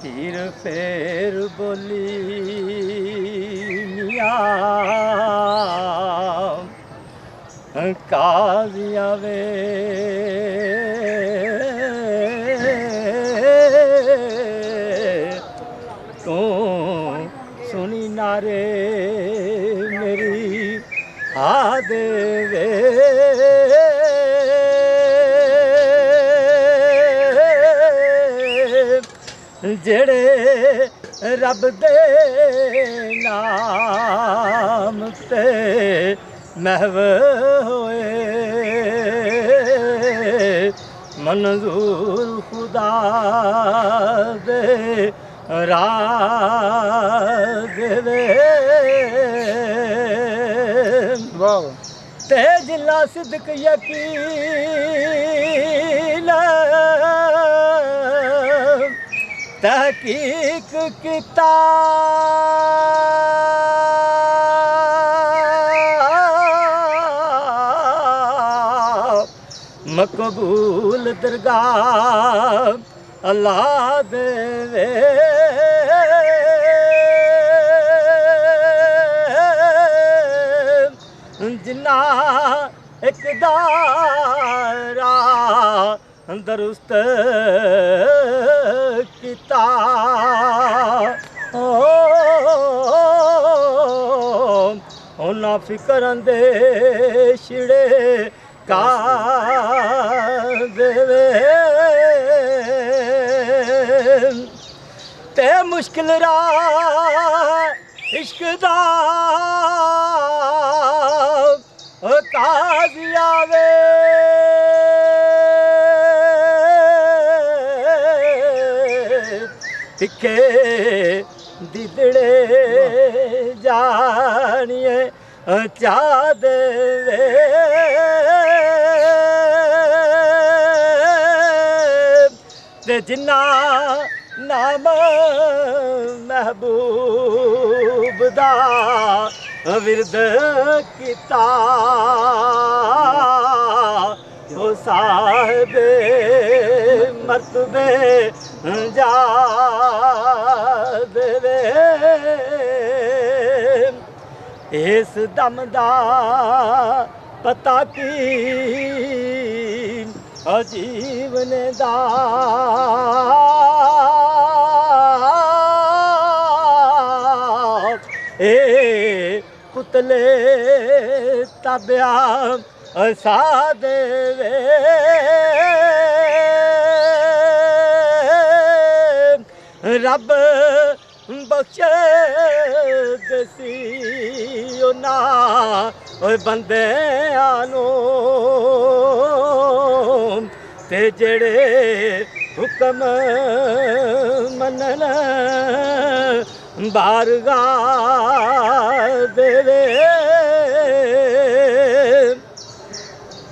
तीर फेर बोली काजिया वे तू सुनी नारे मेरी आदे वे जेड़े रब दे नाम ते महव होए मंजूर खुदा दे राग वे ते जिला सिद्क यकीन तहकीक किता मकबूल दरगाह अल्लाह दे जिन्ना इकदारा दरुस्त किता ना फिकर दे छिड़े का देवे ते मुश्किल राह इश्क दा काज़िया वे तिखे दिदड़े जानिए चा देवे ते जिन्ना नाम महबूब दा विरद किता ओ साहिबे मर्तबे जा देवे इस दम दा पता की अजीवन दा ए पुतले तबिया सा देवे रब बख्शे दसी ना बंदे आनो ते जेड़े हुक्म मनन बारगाह देवे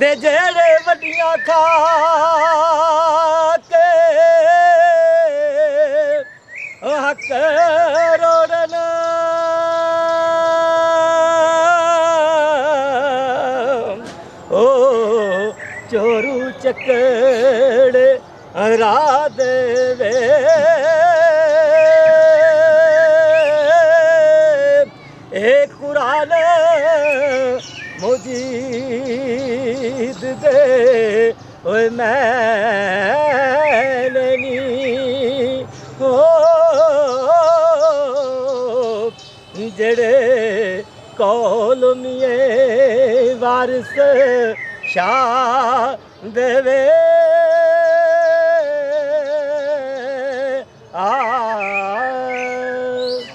ते जेड़े वड्डियां खा के हक रोड़न ओ चोरू चकड़े राह देवे एक कुरान मुजीद दे ओए मैंने हो जड़े कौलमिए वारिस शाह देवे